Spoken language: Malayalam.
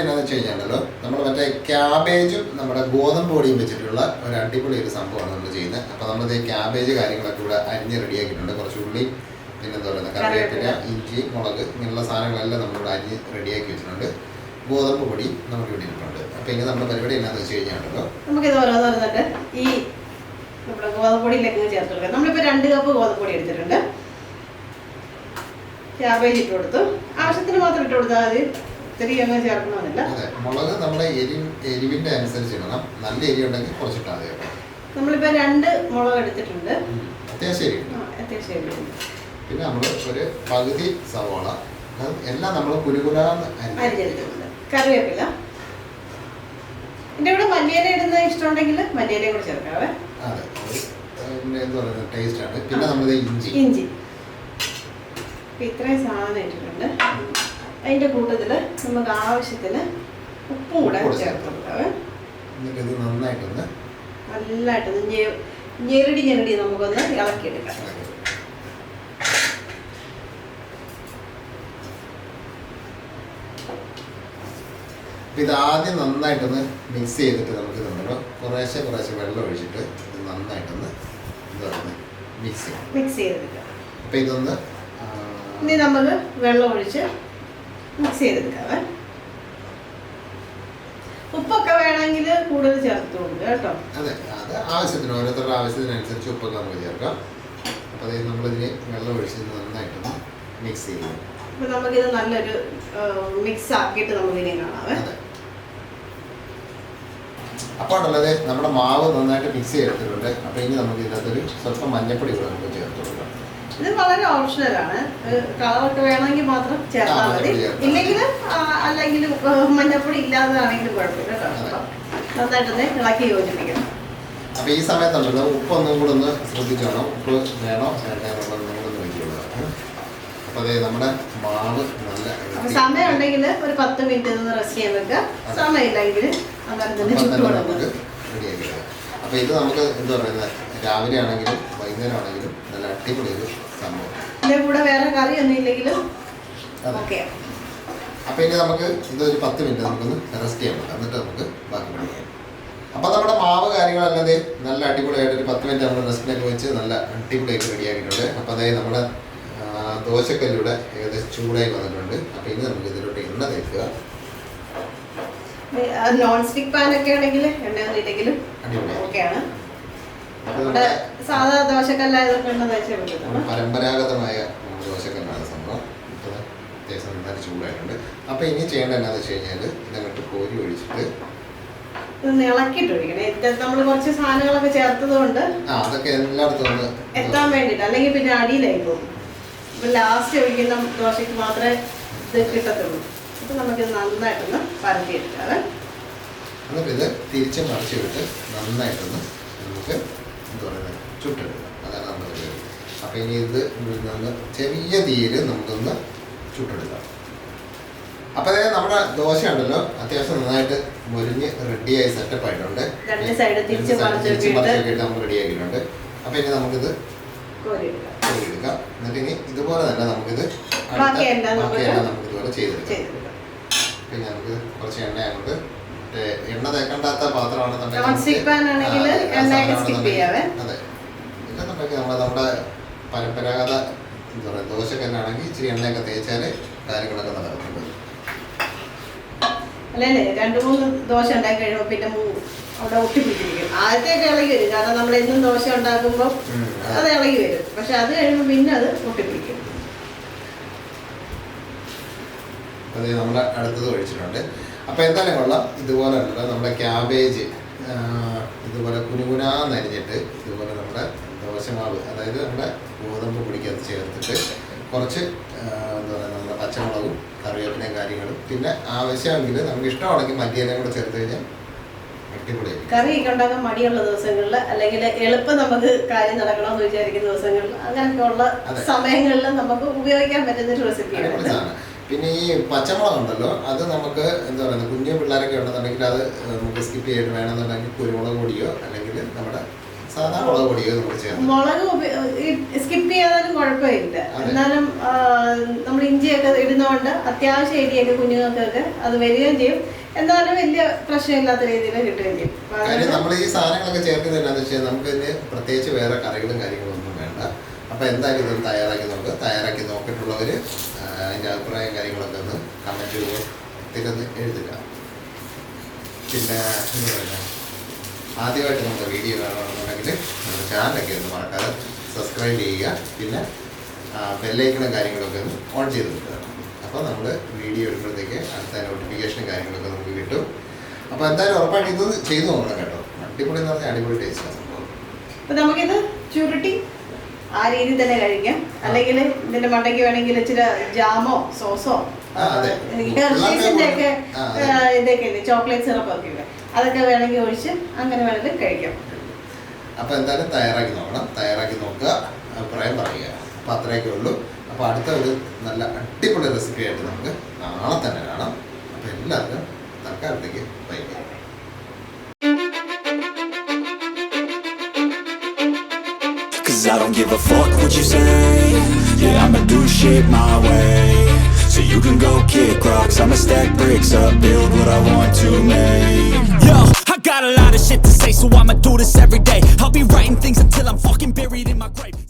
എന്നാന്ന് വെച്ച് കഴിഞ്ഞാലോ, നമ്മൾ മറ്റേ ക്യാബേജും നമ്മുടെ ഗോതമ്പ് പൊടിയും വെച്ചിട്ടുള്ള ഒരു അടിപൊളി ഒരു സംഭവമാണ് നമ്മൾ ചെയ്യുന്നത്. അപ്പോൾ നമ്മളിത് ക്യാബേജ് കാര്യങ്ങളൊക്കെ ഇവിടെ അരിഞ്ഞ് റെഡിയാക്കിയിട്ടുണ്ട്. കുറച്ച് ഉള്ളി, പിന്നെ എന്താ പറയുക, കറിവേപ്പില, ഇഞ്ചി, മുളക് ഇങ്ങനെയുള്ള സാധനങ്ങളെല്ലാം നമ്മളിവിടെ അരിഞ്ഞ് റെഡിയാക്കി വെച്ചിട്ടുണ്ട്. ഗോതമ്പ് പൊടി നമുക്ക് ഇവിടെ ഇട്ടിട്ടുണ്ട്. അപ്പോൾ ഇങ്ങനെ നമ്മുടെ പരിപാടി എന്നാന്ന് വെച്ച് കഴിഞ്ഞാലോ, നമുക്കിത് ഓരോന്നോരോന്നിട്ട് ഈ നമ്മുടെ ഗോതമ്പ് പൊടിയിലേക്ക് ചേർത്ത് കൊടുക്കാം. നമ്മളിപ്പോൾ 2 കപ്പ് ഗോതമ്പ് പൊടി എടുത്തിട്ടുണ്ട്. ക്യാബേജ് ഇട്ട് കൊടുത്തു. ആവശ്യത്തിന് മാത്രം ഇട്ട് കൊടുത്താൽ മതി, ഒത്തിരി ഒന്നും ചേർക്കണമെന്നില്ല. അതെ, മുളക് നമ്മുടെ എരിവിൻ്റെ അനുസരിച്ച് ഇടണം. നല്ല എരി ഉണ്ടെങ്കിൽ കുറച്ചിട്ടാൽ മതി കേട്ടോ. നമ്മളിപ്പോൾ 2 മുളക് എടുത്തിട്ടുണ്ട്. അത്യാവശ്യം എരിവുണ്ട്. പിന്നെ നമ്മൾ ഒരു പകുതി സവാള, എല്ലാം നമ്മൾ കുരുകുരാന്ന് അരിഞ്ഞെടുത്തിട്ടുണ്ട്. കറിവേപ്പില, എൻ്റെ കൂടെ മല്ലിയില ഇടുന്ന ഇഷ്ടമുണ്ടെങ്കിൽ മല്ലിയിലയും കൂടെ ചേർക്കാവേ. അതെ, എന്താ പറയുക, ടേസ്റ്റ് ആണ്. പിന്നെ നമ്മൾ ഇഞ്ചി ഇത്രയും സാധനം ഇട്ടിട്ടുണ്ട്. അതിൻ്റെ കൂട്ടത്തിൽ നമുക്ക് ആവശ്യത്തിന് ഉപ്പും കൂടെ ചേർത്ത് കൊടുക്കാവേ. എന്നിട്ട് ഇത് നന്നായിട്ടൊന്ന് ഞെരടി നമുക്കൊന്ന് ഇളക്കിയെടുക്കാം. ഇത് ആദ്യം നന്നായിട്ടൊന്ന് മിക്സ് ചെയ്തിട്ട് നമുക്ക് നമ്മൾ കുറേശ്ശെ വെള്ളം ഒഴിച്ചിട്ട് ഇത് നന്നായിട്ടൊന്ന് എന്താ പറയുക മിക്സ് ചെയ്തെടുക്കാം. അപ്പം ഇതൊന്ന് ഇനി നമുക്ക് വെള്ളം ഒഴിച്ച് മിക്സ് ചെയ്തെടുക്കാവേ. ഉപ്പൊക്കെ വേണമെങ്കിൽ കൂടുതൽ ചേർത്ത് കൊടുക്കുക കേട്ടോ. അതെ, അത് ആവശ്യത്തിന്, ഓരോരുത്തരുടെ ആവശ്യത്തിനനുസരിച്ച് ഉപ്പൊക്കെ നമുക്ക് ചേർക്കാം. അപ്പോൾ അതായത് നമ്മളിതിന് വെള്ളം ഒഴിച്ച് നന്നായിട്ടൊന്ന് മിക്സ് ചെയ്യും. അപ്പോൾ നമുക്കിത് നല്ലൊരു മിക്സ് ആക്കിയിട്ട് നമുക്കിനി കാണാവേ. അപ്പോൾ ഉള്ളത് നമ്മുടെ മാവ് നന്നായിട്ട് മിക്സ് ചെയ്തെടുത്തിട്ടുണ്ട്. അപ്പോൾ ഇനി നമുക്ക് ഇതിനകത്തൊരു സ്വല്പം മഞ്ഞപ്പൊടി കൂടെ നമുക്ക് ചേർത്ത് കൊടുക്കാം. ഇത് വളരെ ഓപ്ഷണലാണ്. കളറൊക്കെ വേണമെങ്കിൽ മാത്രം ചേർത്താൽ മതി, ഇല്ലെങ്കിൽ മഞ്ഞപ്പൊടി ഇല്ലാതാണെങ്കിലും കുഴപ്പമില്ല കേട്ടോ. നന്നായിട്ടൊന്ന് ഇളക്കി യോജിപ്പിക്കണം. അപ്പോൾ ഈ സമയത്തുണ്ടല്ലോ ഉപ്പൊന്നും കൂടെ ഒന്ന് ശ്രദ്ധിച്ചോണം. ഉപ്പ് വേണോ വേണ്ടെന്നുള്ളത് നമ്മളൊന്ന് വയ്ക്കുള്ളതാണ്. അപ്പോൾ അതേ നമ്മുടെ മാവ് നല്ല സമയം ഉണ്ടെങ്കിൽ ഒരു 10 മിനിറ്റ് ഒന്ന് റെസ്റ്റ് ചെയ്യാൻ വെക്കുക. സമയമില്ലെങ്കിൽ അങ്ങനെ തന്നെ നമുക്ക് റെഡിയാക്കി. അപ്പോൾ ഇത് നമുക്ക് എന്താ പറയുന്നത്, രാവിലെ ആണെങ്കിലും വൈകുന്നേരം ആണെങ്കിലും നല്ല അടിപൊളി ഒരു സംഭവം. ഇതിൻ്റെ കൂടെ വേറെ കറി ഒന്നും ഇല്ലെങ്കിലും ഓക്കെ. അപ്പോൾ ഇനി നമുക്ക് ഇതൊരു 10 മിനിറ്റ് നമുക്കൊന്ന് റെസ്റ്റ് ചെയ്യാൻ പറ്റും. എന്നിട്ട് നമുക്ക് ബാക്കി പണിയാം. അപ്പോൾ നമ്മുടെ മാവ് കാര്യങ്ങളല്ലാതെ നല്ല അടിപൊളിയായിട്ട് ഒരു 10 മിനിറ്റ് നമ്മൾ റെസ്റ്റിനൊക്കെ വെച്ച് നല്ല അടിപൊളിയായിട്ട് റെഡിയാക്കിയിട്ടുണ്ട്. അപ്പോൾ അതായത് നമ്മുടെ ദോശക്കല്ലിലൂടെ ഏകദേശം ചൂടായി വന്നിട്ടുണ്ട്. അപ്പോൾ ഇനി നമുക്ക് ഇതിലോട്ട് എണ്ണ തേക്കുക. നോൺ സ്റ്റിക്ക് പാനൊക്കെ ആണെങ്കിൽ എണ്ണയൊന്നും ഇല്ലെങ്കിലും ഓക്കെയാണ്. സാധാ ദോശക്കല്ലായതൊക്കെ എണ്ണ തേച്ചാൽ പറ്റും. പരമ്പരാഗതമായ ദോശക്കല്ലാണ് സംഭവം. ഇപ്പോൾ അത്യാവശ്യം നന്നായിട്ട് ചൂടായിട്ടുണ്ട്. അപ്പോൾ ഇനി ചെയ്യേണ്ടത് എന്താണെന്ന് വെച്ച് കഴിഞ്ഞാൽ ഇതങ്ങോട്ട് കോരി ഒഴിച്ചിട്ട് ഇളക്കിയിട്ട് ഒഴിക്കണേ. നമ്മൾ കുറച്ച് സാധനങ്ങളൊക്കെ ചേർത്തത് കൊണ്ട് അതൊക്കെ എല്ലായിടത്തും ഒന്ന് എത്താൻ വേണ്ടിയിട്ട്, അല്ലെങ്കിൽ പിന്നെ അടിയിലായി പോകും. അപ്പം ലാസ്റ്റ് ഒഴിക്കുന്ന ദോശയ്ക്ക് മാത്രമേ ഇത് കിട്ടത്തുള്ളൂ. അപ്പം നമുക്കിത് നന്നായിട്ടൊന്ന് പരത്തിയെടുക്കാതെ എന്നിട്ട് ഇത് തിരിച്ച് മറിച്ച് വിട്ട് നന്നായിട്ടൊന്ന് നമുക്ക് എന്താ പറയുന്നത് ചുട്ടെടുക്കാം. അതാണ് നമ്മുടെ പരിപാടി. അപ്പോൾ ഇനി ഇത് നിന്ന് ചെറിയ തീയിൽ നമുക്കൊന്ന് ചുട്ടെടുക്കാം. അപ്പോൾ അതായത് നമ്മുടെ ദോശ ഉണ്ടല്ലോ അത്യാവശ്യം നന്നായിട്ട് മുരിഞ്ഞ് റെഡിയായി സെറ്റപ്പ് ആയിട്ടുണ്ട്. തിരിച്ച് മറിച്ചിട്ട് നമുക്ക് റെഡിയാക്കിയിട്ടുണ്ട്. അപ്പോൾ ഇനി നമുക്കിത് കോരിയെടുക്കാം. എന്നിട്ട് ഇനി ഇതുപോലെ തന്നെ നമുക്കിത് ബാക്കിയെല്ലാം നമുക്കിതുപോലെ ചെയ്തെടുക്കാം. പിന്നെ നമുക്ക് കുറച്ച് എണ്ണ അങ്ങോട്ട് എണ്ണ തേക്കണ്ടാത്ത പാത്രമാണെന്നുണ്ടെങ്കിൽ അതെ, ഇല്ലെന്നുണ്ടെങ്കിൽ നമ്മുടെ പരമ്പരാഗത എന്താ പറയുക ദോശക്കല്ലാണെങ്കിൽ ഇച്ചിരി എണ്ണയൊക്കെ തേച്ചാൽ കാര്യങ്ങളൊക്കെ നടക്കുന്നുണ്ട്. അല്ലേ 2-3 ദോശ ഉണ്ടാക്കി കഴിയുമ്പോൾ പിന്നെ അവിടെ ഒട്ടിപ്പിടിച്ചിരിക്കും. ആദ്യത്തേക്ക് ഇളകി വരും, കാരണം നമ്മൾ എന്നും ദോശ ഉണ്ടാക്കുമ്പോൾ അത് ഇളകി വരും. പക്ഷെ അത് കഴിയുമ്പോൾ പിന്നെ അത് ഒട്ടിപ്പിടിക്കും. അത് നമ്മുടെ അടുത്തത് ഒഴിച്ചിട്ടുണ്ട്. അപ്പോൾ എന്തായാലും കൊള്ളാം. ഇതുപോലെ ഉണ്ടല്ലോ നമ്മുടെ ക്യാബേജ് ഇതുപോലെ കുനുകുനാന്നരിഞ്ഞിട്ട് ഇതുപോലെ നമ്മുടെ ദോശമാവ്, അതായത് നമ്മുടെ ഗോതമ്പ് പൊടിക്കകത്ത് ചേർത്തിട്ട് കുറച്ച് എന്താ പറയുക നമ്മുടെ പച്ചമുളകും കറിവേപ്പിലയും കാര്യങ്ങളും, പിന്നെ ആവശ്യമെങ്കിൽ നമുക്ക് ഇഷ്ടമാണെങ്കിൽ മല്ലിയിലയും കൂടെ ചേർത്ത് കഴിഞ്ഞാൽ അടിപൊളിയായിരിക്കും. കറിയൊക്കെ ഉണ്ടാക്കാൻ മടിയുള്ള ദിവസങ്ങളിൽ, അല്ലെങ്കിൽ എളുപ്പം നമുക്ക് കാര്യം നടക്കണമെന്ന് വിചാരിക്കുന്ന ദിവസങ്ങളിൽ, അങ്ങനെയൊക്കെയുള്ള സമയങ്ങളിൽ നമുക്ക് ഉപയോഗിക്കാൻ പറ്റുന്ന ഒരു റെസിപ്പിയാണ്. പിന്നെ ഈ പച്ചമുളക് ഉണ്ടല്ലോ, അത് നമുക്ക് എന്താ പറയുക കുഞ്ഞു പിള്ളേരൊക്കെ ഉണ്ടെന്നുണ്ടെങ്കിൽ അത് നമുക്ക് സ്കിപ്പ് ചെയ്തിട്ട് വേണമെന്നുണ്ടെങ്കിൽ കുരുമുളക് പൊടിയോ അല്ലെങ്കിൽ നമ്മുടെ സാധാ മുളക് പൊടിയോ നമുക്ക് ചേർത്ത് മുളക് സ്കിപ്പ് ചെയ്യാനും കുഴപ്പമില്ല. എന്നാലും നമ്മൾ ഇഞ്ചിയൊക്കെ ഇടുന്നതുകൊണ്ട് അത്യാവശ്യം എരിയൊക്കെ കുഞ്ഞുങ്ങൾക്കൊക്കെ അത് വരികയും ചെയ്യും. എന്നാലും വലിയ പ്രശ്നമില്ലാത്ത രീതിയിൽ കിട്ടുകയും ചെയ്യും. കാര്യം നമ്മൾ ഈ സാധനങ്ങളൊക്കെ ചേർക്കുന്നത് എന്താണെന്ന് വെച്ചാൽ നമുക്ക് ഇതിന് പ്രത്യേകിച്ച് വേറെ കറികളും കാര്യങ്ങളും ഒന്നും വേണ്ട. അപ്പോൾ എന്തായാലും ഇതൊന്ന് തയ്യാറാക്കി നോക്കിയിട്ടുള്ളവർ അതിൻ്റെ അഭിപ്രായം കാര്യങ്ങളൊക്കെ ഒന്ന് കമൻറ്റ് രൂപത്തിലൊന്ന് എഴുതുക. പിന്നെ എന്താ പറയുക, ആദ്യമായിട്ട് നമ്മുടെ വീഡിയോ കാണുകയാണെന്നുണ്ടെങ്കിൽ നമ്മുടെ ചാനലൊക്കെ ഒന്ന് മറക്കാതെ സബ്സ്ക്രൈബ് ചെയ്യുക. പിന്നെ ബെല്ലൈക്കണും കാര്യങ്ങളൊക്കെ ഒന്ന് ഓൺ ചെയ്ത് വെക്കുക. അപ്പോൾ നമ്മൾ വീഡിയോ എടുക്കുമ്പോഴത്തേക്ക് അടുത്ത നോട്ടിഫിക്കേഷനും കാര്യങ്ങളൊക്കെ നമുക്ക് കിട്ടും. അപ്പോൾ എന്തായാലും ഉറപ്പായിട്ട് ഇത് ചെയ്ത് നോക്കണം കേട്ടോ. അടിപൊളി എന്ന് പറഞ്ഞാൽ അടിപൊളി ടേസ്റ്റാണ് സംഭവം. അപ്പോൾ നമുക്കിത് ചുരുട്ടി ആ രീതിയിൽ തന്നെ കഴിക്കാം. അല്ലെങ്കിൽ ഇതിൻ്റെ മണ്ടയ്ക്ക് വേണമെങ്കിൽ ഇച്ചിരി ജാമോ സോസോ ഹെർഷീസിൻ്റെ ഒക്കെ ഇതൊക്കെ ഇല്ലേ, ചോക്ലേറ്റ് സിറപ്പൊക്കെ ഇല്ലേ, അതൊക്കെ വേണമെങ്കിൽ ഒഴിച്ച് അങ്ങനെ വേണമെങ്കിൽ കഴിക്കാം. അപ്പോൾ എന്തായാലും തയ്യാറാക്കി നോക്കുക, അഭിപ്രായം പറയുക. അപ്പോൾ അത്രയൊക്കെ ഉള്ളൂ. അപ്പോൾ അടുത്ത ഒരു നല്ല അടിപൊളി റെസിപ്പി ആയിട്ട് നമുക്ക് നാളെ തന്നെ കാണാം. അപ്പോൾ എല്ലാവർക്കും തൽക്കാലത്തേക്ക് by. Cause I don't give a fuck what you say. Yeah, I'ma do shit my way. So you can go kick rocks, I'ma stack bricks up, build what I want to make. Yo, I got a lot of shit to say, so I'ma do this every day. I'll be writing things until I'm fucking buried in my grave.